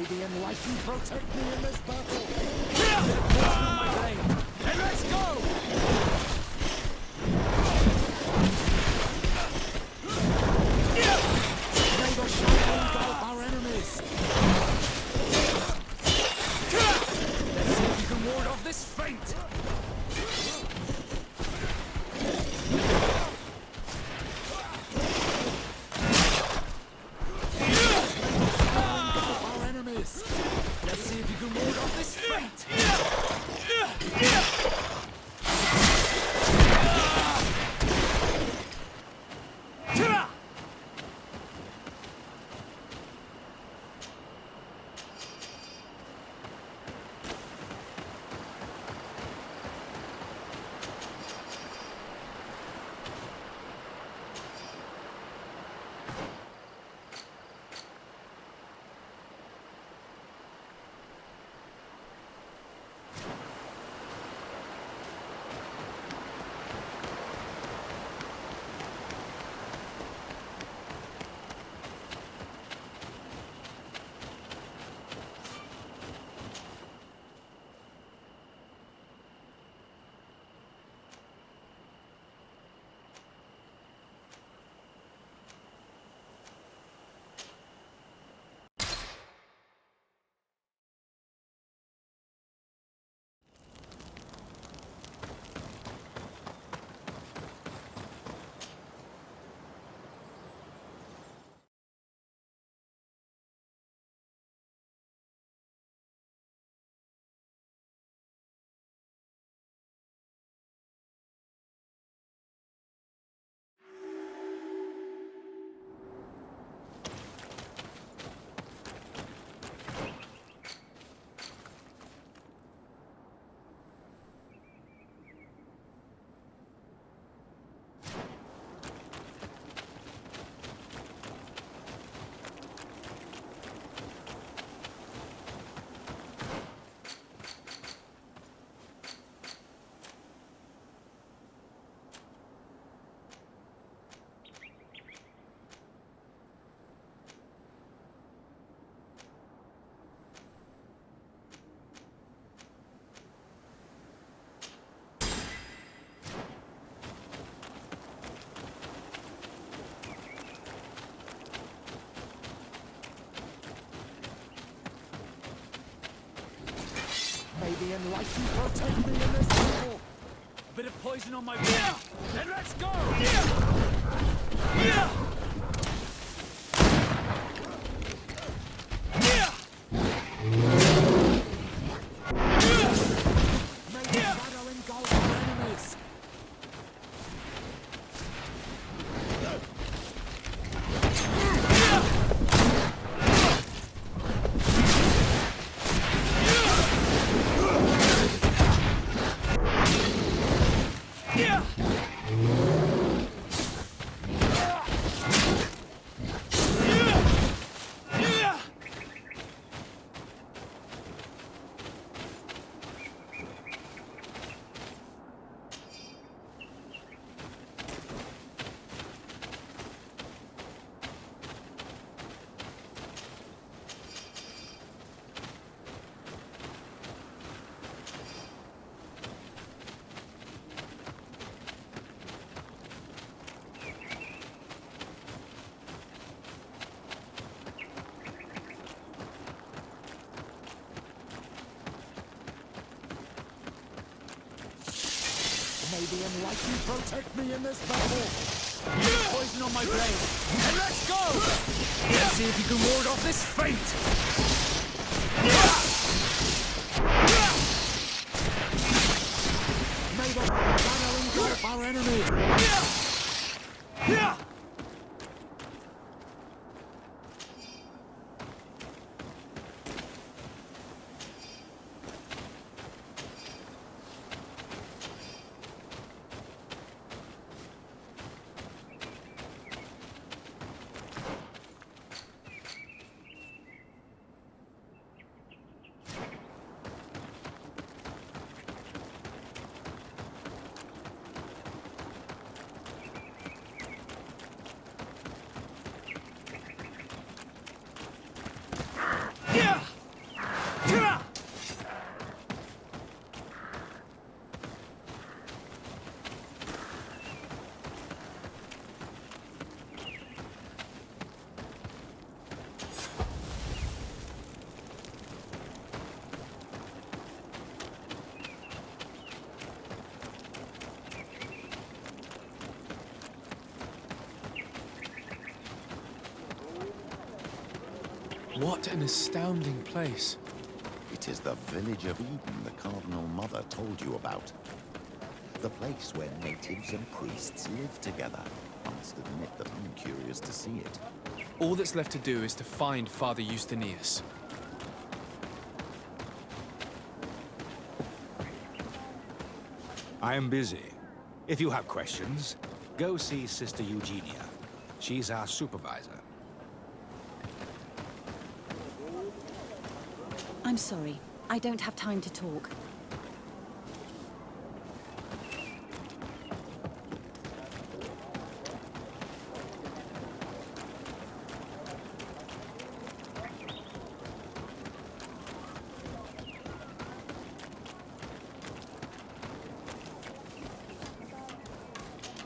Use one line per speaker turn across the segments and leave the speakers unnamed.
Maybe enlighten protect me in this battle.
On my blade. And let's go!
May the shadow engulf our enemies.
Let's see if you can ward off this feint.
Our enemies.
Let's see if you can ward off this feint.
May the enlighten protect me in this battle.
A bit of poison on my blade. And let's go!
May the shadow engulf our enemies. May the enlighten protect me in this battle.
Poison on my blade. And let's go! Let's see if you can ward off this feint.
May the shadow engulf our enemies.
What an astounding place.
It is the village of Eden the Cardinal Mother told you about. The place where natives and priests live together. I must admit that I'm curious to see it.
All that's left to do is to find Father Eustachius.
I am busy. If you have questions, go see Sister Eugenia. She's our supervisor.
I'm sorry. I don't have time to talk.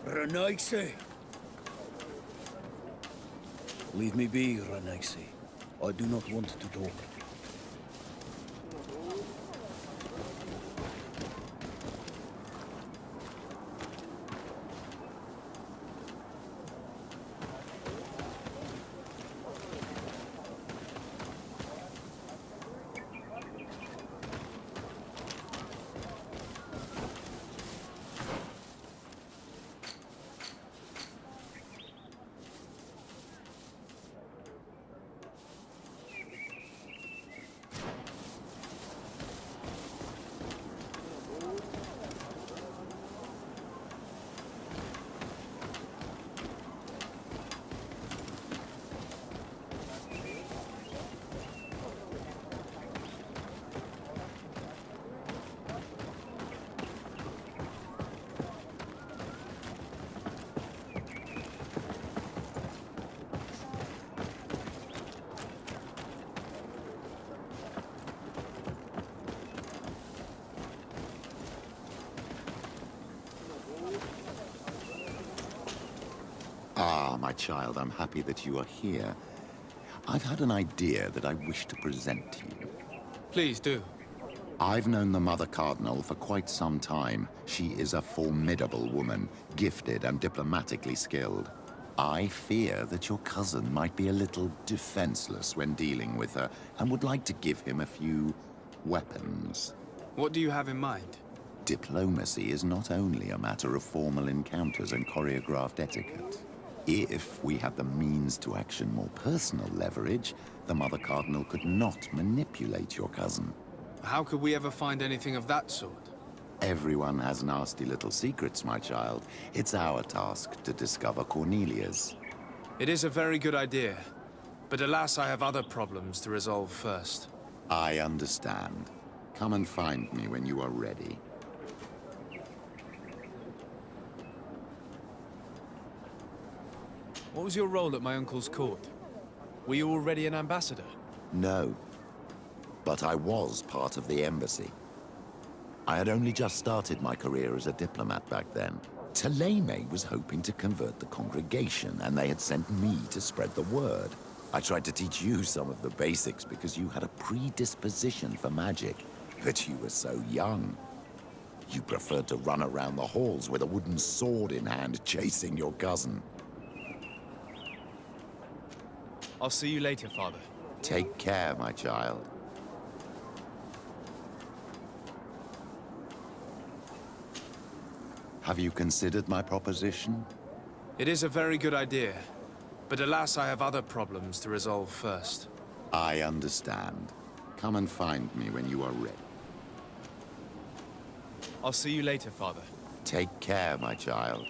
Renaisi! Leave me be, Renaisi. I do not want to talk.
Ah, my child, I'm happy that you are here. I've had an idea that I wish to present to you.
Please do.
I've known the Mother Cardinal for quite some time. She is a formidable woman, gifted and diplomatically skilled. I fear that your cousin might be a little defenseless when dealing with her, and would like to give him a few weapons.
What do you have in mind?
Diplomacy is not only a matter of formal encounters and choreographed etiquette. If we had the means to action more personal leverage, the Mother Cardinal could not manipulate your cousin.
How could we ever find anything of that sort?
Everyone has nasty little secrets, my child. It's our task to discover Cornelia's.
It is a very good idea, but alas, I have other problems to resolve first.
I understand. Come and find me when you are ready.
What was your role at my uncle's court? Were you already an ambassador?
No. But I was part of the embassy. I had only just started my career as a diplomat back then. Taleme was hoping to convert the congregation, and they had sent me to spread the word. I tried to teach you some of the basics because you had a predisposition for magic, but you were so young. You preferred to run around the halls with a wooden sword in hand, chasing your cousin.
I'll see you later, Father.
Take care, my child. Have you considered my proposition?
It is a very good idea, but alas, I have other problems to resolve first.
I understand. Come and find me when you are ready.
I'll see you later, Father.
Take care, my child.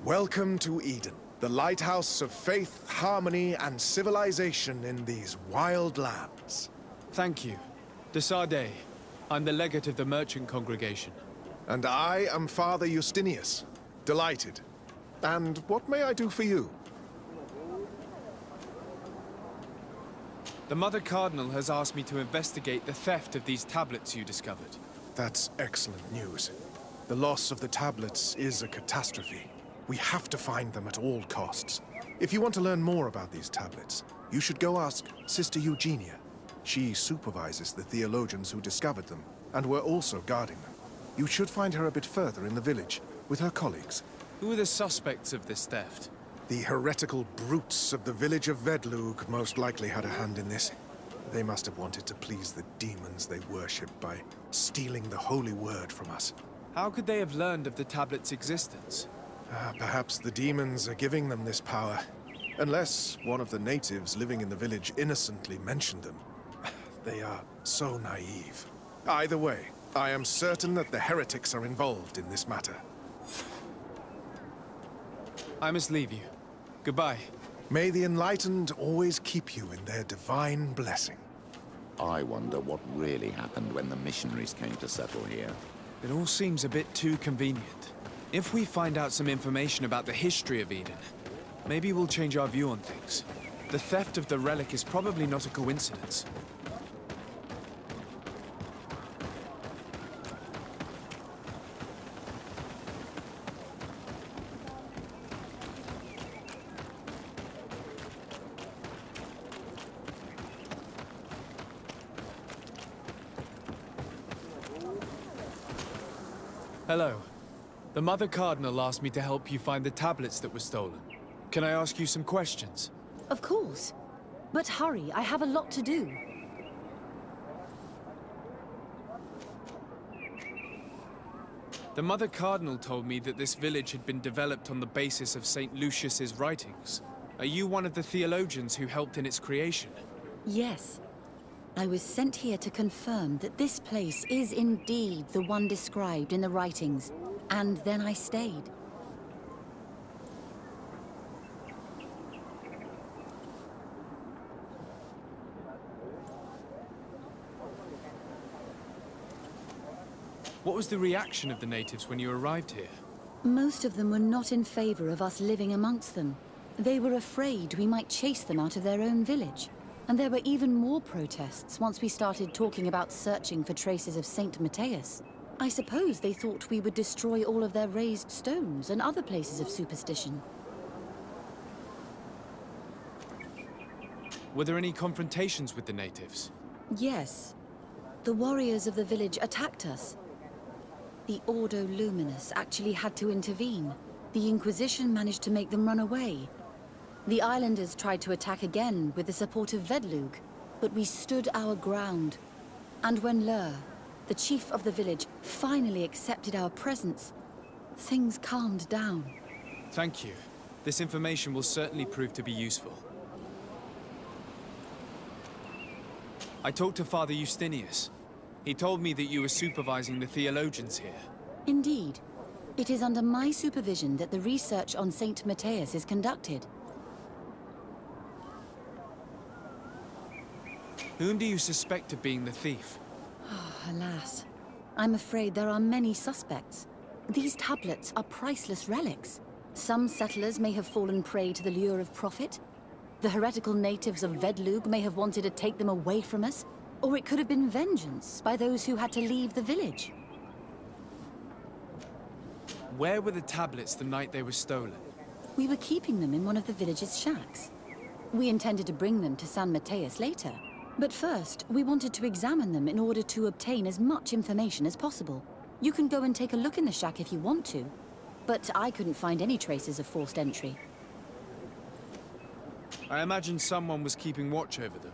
Welcome to Eden, the lighthouse of faith, harmony, and civilization in these wild lands.
Thank you. De Sardet. I'm the legate of the merchant congregation.
And I am Father Justinius. Delighted. And what may I do for you?
The Mother Cardinal has asked me to investigate the theft of these tablets you discovered.
That's excellent news. The loss of the tablets is a catastrophe. We have to find them at all costs. If you want to learn more about these tablets, you should go ask Sister Eugenia. She supervises the theologians who discovered them, and were also guarding them. You should find her a bit further in the village, with her colleagues.
Who are the suspects of this theft?
The heretical brutes of the village of Vedlug most likely had a hand in this. They must have wanted to please the demons they worship by stealing the holy word from us.
How could they have learned of the tablet's existence?
Perhaps the demons are giving them this power. Unless one of the natives living in the village innocently mentioned them. They are so naive. Either way, I am certain that the heretics are involved in this matter.
I must leave you. Goodbye.
May the enlightened always keep you in their divine blessing.
I wonder what really happened when the missionaries came to settle here.
It all seems a bit too convenient. If we find out some information about the history of Eden, maybe we'll change our view on things. The theft of the relic is probably not a coincidence. Hello. The Mother Cardinal asked me to help you find the tablets that were stolen. Can I ask you some questions?
Of course. But hurry, I have a lot to do.
The Mother Cardinal told me that this village had been developed on the basis of St. Lucius's writings. Are you one of the theologians who helped in its creation?
Yes. I was sent here to confirm that this place is indeed the one described in the writings, and then I stayed.
What was the reaction of the natives when you arrived here?
Most of them were not in favor of us living amongst them. They were afraid we might chase them out of their own village. And there were even more protests once we started talking about searching for traces of Saint Matthias. I suppose they thought we would destroy all of their raised stones and other places of superstition.
Were there any confrontations with the natives?
Yes. The warriors of the village attacked us. The Ordo Luminous actually had to intervene. The Inquisition managed to make them run away. The islanders tried to attack again with the support of Vedlug, but we stood our ground. And when Lur, the chief of the village, finally accepted our presence, things calmed down.
Thank you. This information will certainly prove to be useful. I talked to Father Justinius. He told me that you were supervising the theologians here.
Indeed. It is under my supervision that the research on Saint Matthias is conducted.
Whom do you suspect of being the thief?
Alas. I'm afraid there are many suspects. These tablets are priceless relics. Some settlers may have fallen prey to the lure of profit. The heretical natives of Vedlug may have wanted to take them away from us. Or it could have been vengeance by those who had to leave the village.
Where were the tablets the night they were stolen?
We were keeping them in one of the village's shacks. We intended to bring them to San Matthias later. But first, we wanted to examine them in order to obtain as much information as possible. You can go and take a look in the shack if you want to, but I couldn't find any traces of forced entry.
I imagine someone was keeping watch over them.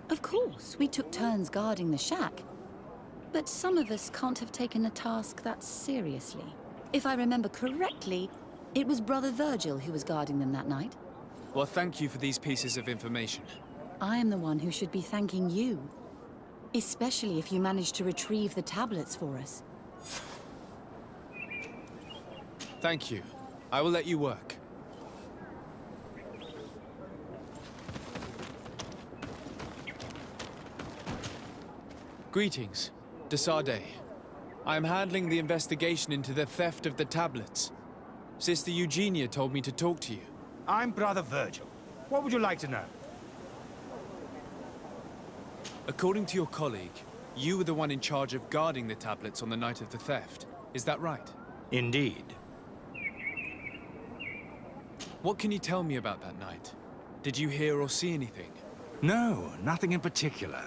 Of course, we took turns guarding the shack. But some of us can't have taken the task that seriously. If I remember correctly, it was Brother Virgil who was guarding them that night.
Well, thank you for these pieces of information.
I am the one who should be thanking you. Especially if you managed to retrieve the tablets for us.
Thank you. I will let you work. Greetings, Desarde. I am handling the investigation into the theft of the tablets. Sister Eugenia told me to talk to you.
I'm Brother Virgil. What would you like to know?
According to your colleague, you were the one in charge of guarding the tablets on the night of the theft. Is that right?
Indeed.
What can you tell me about that night? Did you hear or see anything?
No, nothing in particular.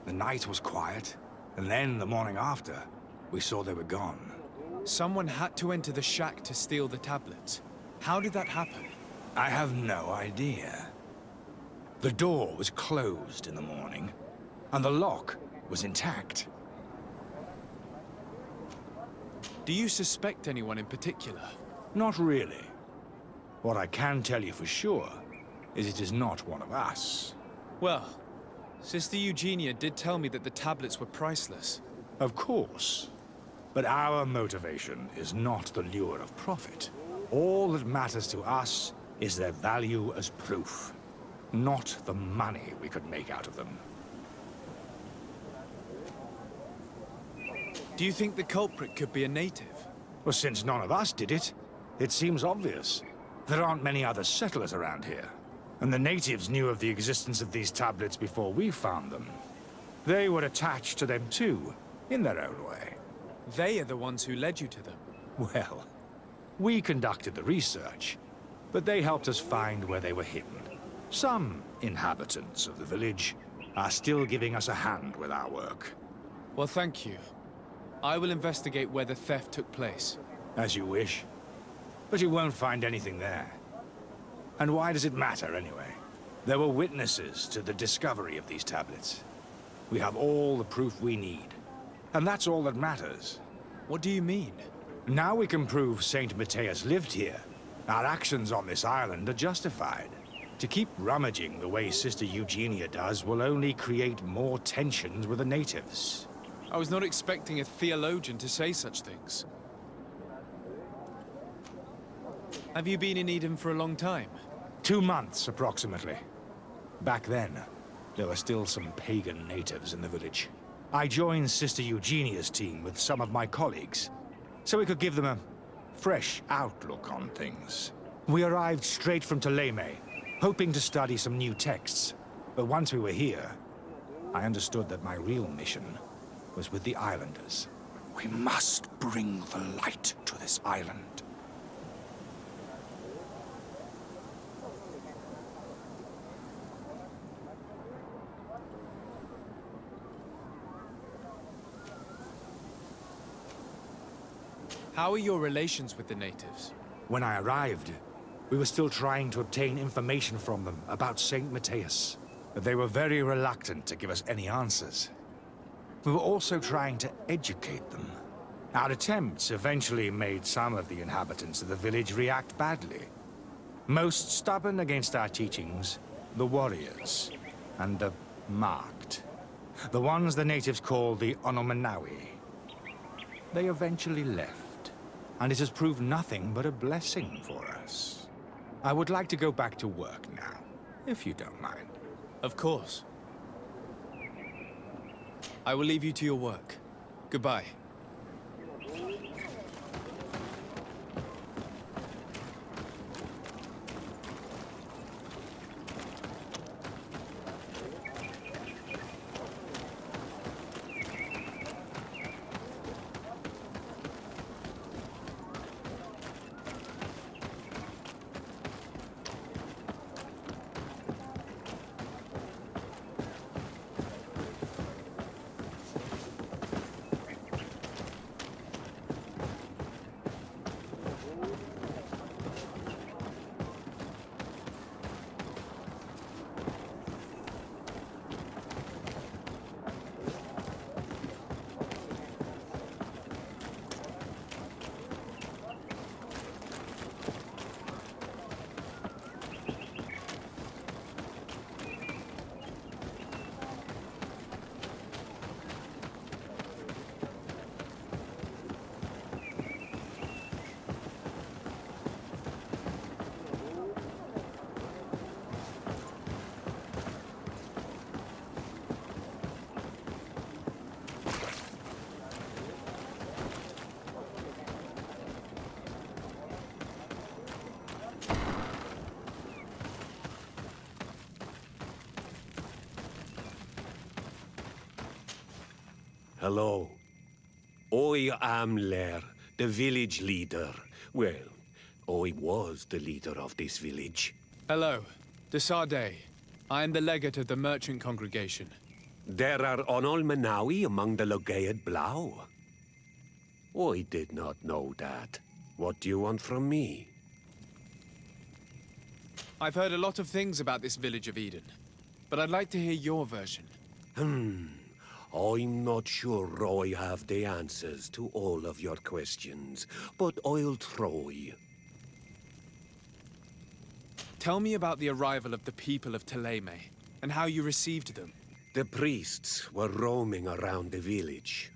The night was quiet, and then the morning after, we saw they were gone.
Someone had to enter the shack to steal the tablets. How did that happen?
I have no idea. The door was closed in the morning, and the lock was intact.
Do you suspect anyone in particular?
Not really. What I can tell you for sure is it is not one of us.
Well, Sister Eugenia did tell me that the tablets were priceless.
Of course. But our motivation is not the lure of profit. All that matters to us is their value as proof, not the money we could make out of them.
Do you think the culprit could be a native?
Well, since none of us did it, it seems obvious. There aren't many other settlers around here. And the natives knew of the existence of these tablets before we found them. They were attached to them too, in their own way.
They are the ones who led you to them.
Well, we conducted the research, but they helped us find where they were hidden. Some inhabitants of the village are still giving us a hand with our work.
Well, thank you. I will investigate where the theft took place.
As you wish. But you won't find anything there. And why does it matter, anyway? There were witnesses to the discovery of these tablets. We have all the proof we need. And that's all that matters.
What do you mean?
Now we can prove Saint Matthias lived here. Our actions on this island are justified. To keep rummaging the way Sister Eugenia does will only create more tensions with the natives.
I was not expecting a theologian to say such things. Have you been in Eden for a long time?
2 months, approximately. Back then, there were still some pagan natives in the village. I joined Sister Eugenia's team with some of my colleagues, so we could give them a fresh outlook on things. We arrived straight from Ptolemy, hoping to study some new texts. But once we were here, I understood that my real mission was with the islanders. We must bring the light to this island.
How are your relations with the natives?
When I arrived, we were still trying to obtain information from them about Saint Matthias. But they were very reluctant to give us any answers. We were also trying to educate them. Our attempts eventually made some of the inhabitants of the village react badly. Most stubborn against our teachings, the warriors, and the marked. The ones the natives call the Onomanawi. They eventually left. And it has proved nothing but a blessing for us. I would like to go back to work now, if you don't mind.
Of course. I will leave you to your work. Goodbye.
Hello. I am Lair, the village leader. Well, I was the leader of this village.
Hello. De Sardet. I am the legate of the merchant congregation.
There are Onol Manawi among the Logead Blau. I did not know that. What do you want from me?
I've heard a lot of things about this village of Eden, but I'd like to hear your version.
I'm not sure I have the answers to all of your questions, but I'll try.
Tell me about the arrival of the people of Thélème, and how you received them.
The priests were roaming around the village.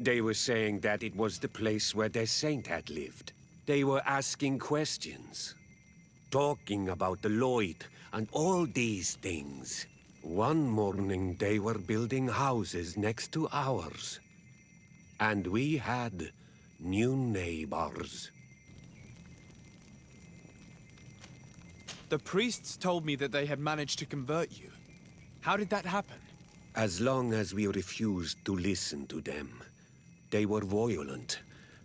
They were saying that it was the place where their saint had lived. They were asking questions, talking about the Lloyd and all these things. One morning they were building houses next to ours. And we had new neighbors.
The priests told me that they had managed to convert you. How did that happen?
As long as we refused to listen to them, they were violent,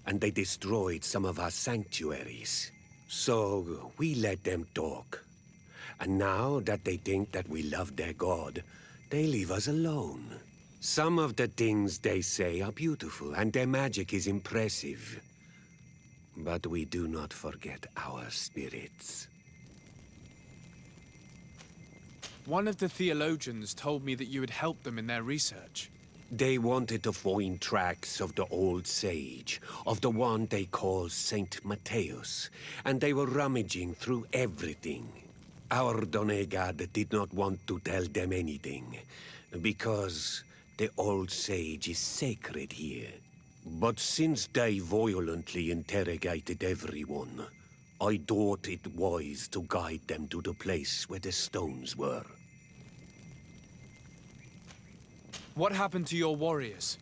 and they destroyed some of our sanctuaries. So we let them talk. And now that they think that we love their god, they leave us alone. Some of the things they say are beautiful, and their magic is impressive. But we do not forget our spirits.
One of the theologians told me that you had helped them in their research.
They wanted to find tracks of the old sage, of the one they call Saint Matthäus, and they were rummaging through everything. Our Donegad did not want to tell them anything, because the old sage is sacred here. But since they violently interrogated everyone, I thought it wise to guide them to the place where the stones were.
What happened to your warriors?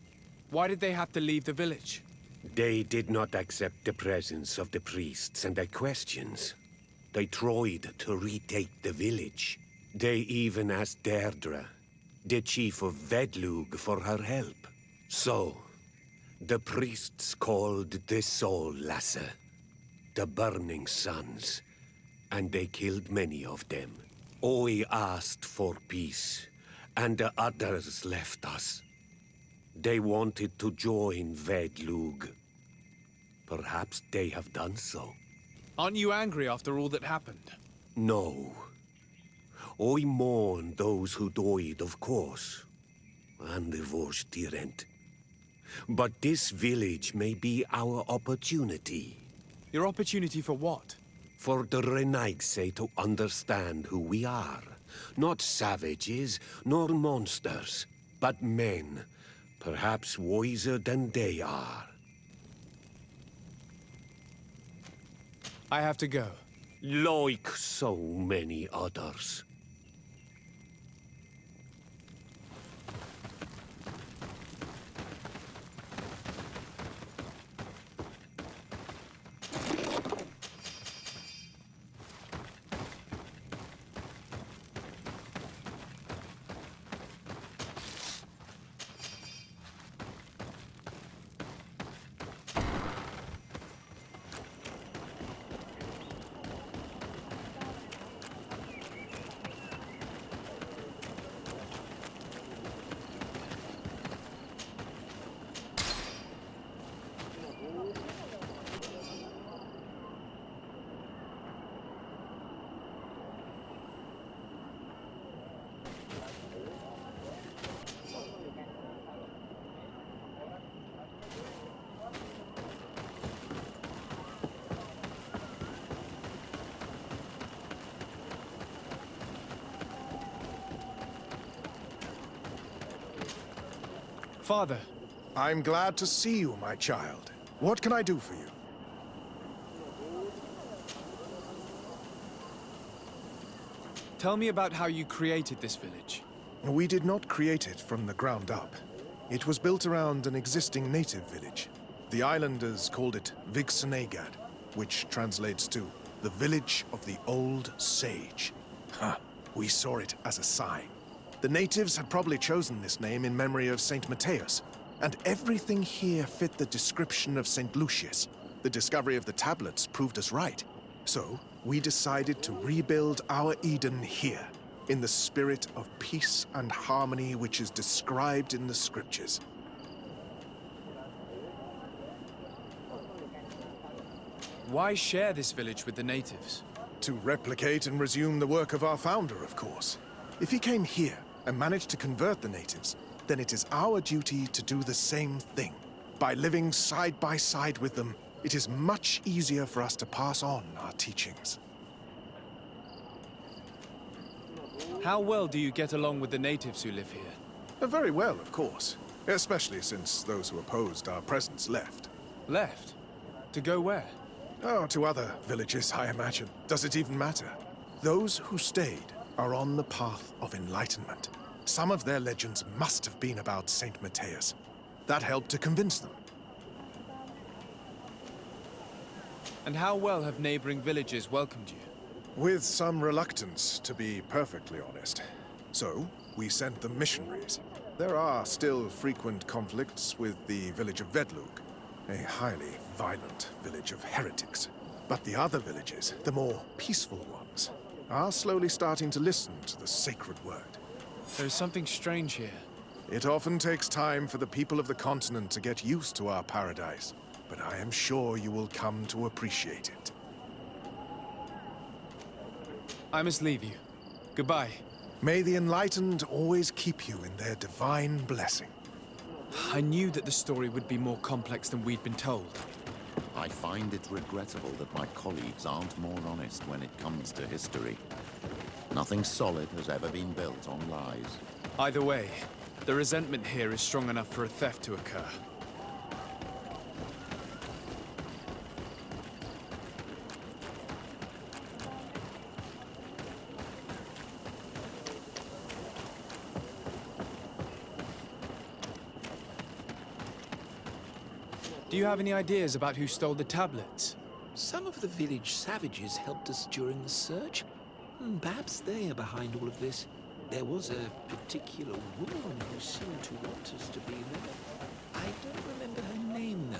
Why did they have to leave the village?
They did not accept the presence of the priests and their questions. They tried to retake the village. They even asked Deirdre, the chief of Vedlug, for her help. So, the priests called the Soul Lasser, the Burning Suns, and they killed many of them. I asked for peace, and the others left us. They wanted to join Vedlug. Perhaps they have done so.
Aren't you angry after all that happened?
No. I mourn those who died, of course, and the Vorstyrent. But this village may be our opportunity.
Your opportunity for what?
For the Renaigse to understand who we are. Not savages, nor monsters, but men, perhaps wiser than they are.
I have to go.
Like so many others.
Father.
I'm glad to see you, my child. What can I do for you?
Tell me about how you created this village.
We did not create it from the ground up. It was built around an existing native village. The islanders called it Vixenagad, which translates to the village of the old sage. We saw it as a sign. The natives had probably chosen this name in memory of Saint Matthäus, and everything here fit the description of St. Lucius. The discovery of the tablets proved us right. So, we decided to rebuild our Eden here, in the spirit of peace and harmony which is described in the scriptures.
Why share this village with the natives?
To replicate and resume the work of our founder, of course. If he came here and managed to convert the natives, then it is our duty to do the same thing. By living side by side with them, it is much easier for us to pass on our teachings.
How well do you get along with the natives who live here?
Very well, of course. Especially since those who opposed our presence left.
Left? To go where?
Oh, to other villages, I imagine. Does it even matter? Those who stayed are on the path of enlightenment. Some of their legends must have been about Saint Matthias. That helped to convince them.
And how well have neighboring villages welcomed you?
With some reluctance, to be perfectly honest. So, we sent them missionaries. There are still frequent conflicts with the village of Vedlug, a highly violent village of heretics. But the other villages, the more peaceful ones, are slowly starting to listen to the sacred word.
There is something strange here.
It often takes time for the people of the continent to get used to our paradise, but I am sure you will come to appreciate it.
I must leave you. Goodbye.
May the enlightened always keep you in their divine blessing.
I knew that the story would be more complex than we'd been told.
I find it regrettable that my colleagues aren't more honest when it comes to history. Nothing solid has ever been built on lies.
Either way, the resentment here is strong enough for a theft to occur. Do you have any ideas about who stole the tablets?
Some of the village savages helped us during the search. Perhaps they are behind all of this. There was a particular woman who seemed to want us to be there. I don't remember her name, though.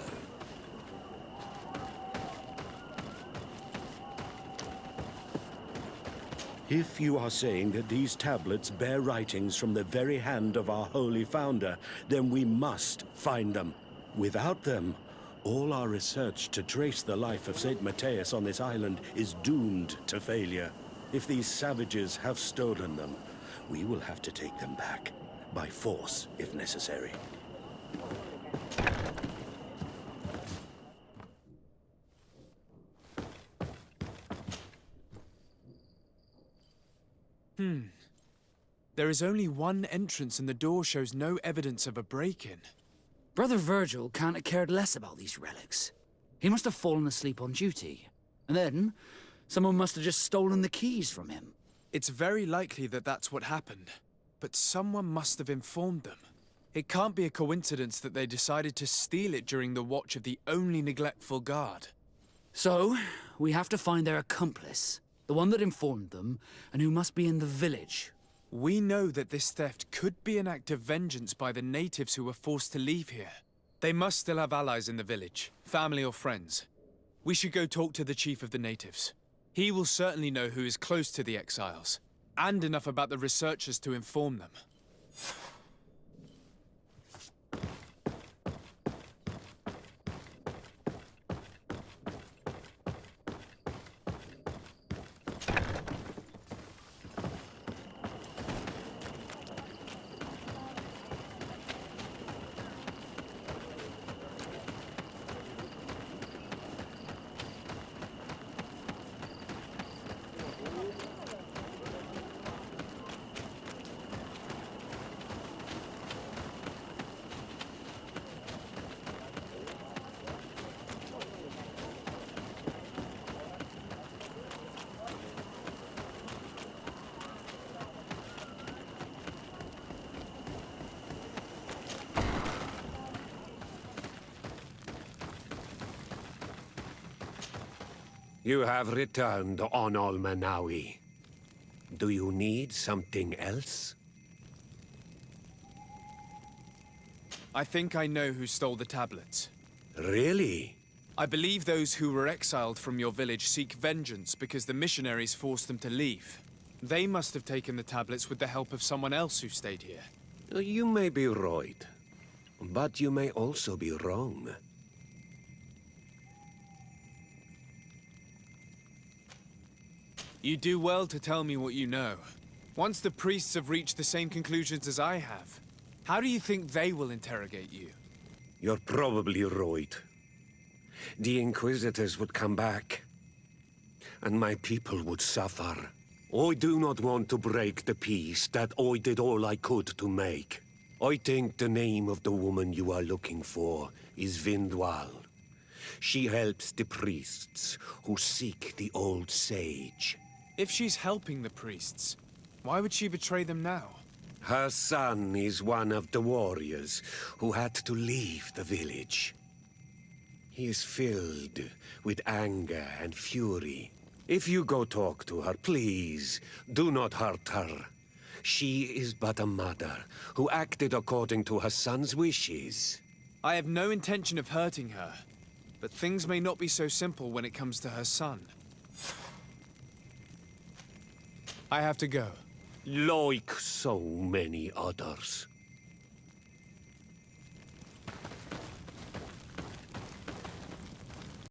If you are saying that these tablets bear writings from the very hand of our holy founder, then we must find them. Without them, all our research to trace the life of Saint Matthias on this island is doomed to failure. If these savages have stolen them, we will have to take them back, by force if necessary.
There is only one entrance and the door shows no evidence of a break-in.
Brother Virgil can't have cared less about these relics. He must have fallen asleep on duty. And then, someone must have just stolen the keys from him.
It's very likely that that's what happened. But someone must have informed them. It can't be a coincidence that they decided to steal it during the watch of the only neglectful guard.
So, we have to find their accomplice. The one that informed them, and who must be in the village.
We know that this theft could be an act of vengeance by the natives who were forced to leave here. They must still have allies in the village, family or friends. We should go talk to the chief of the natives. He will certainly know who is close to the exiles, and enough about the researchers to inform them.
You have returned on Almanawi. Do you need something else?
I think I know who stole the tablets.
Really?
I believe those who were exiled from your village seek vengeance because the missionaries forced them to leave. They must have taken the tablets with the help of someone else who stayed here.
You may be right, but you may also be wrong.
You do well to tell me what you know. Once the priests have reached the same conclusions as I have, how do you think they will interrogate you?
You're probably right. The Inquisitors would come back, and my people would suffer. I do not want to break the peace that I did all I could to make. I think the name of the woman you are looking for is Vindwal. She helps the priests who seek the old sage.
If she's helping the priests, why would she betray them now?
Her son is one of the warriors who had to leave the village. He is filled with anger and fury. If you go talk to her, please, do not hurt her. She is but a mother who acted according to her son's wishes.
I have no intention of hurting her, but things may not be so simple when it comes to her son. I have to go.
Like so many others.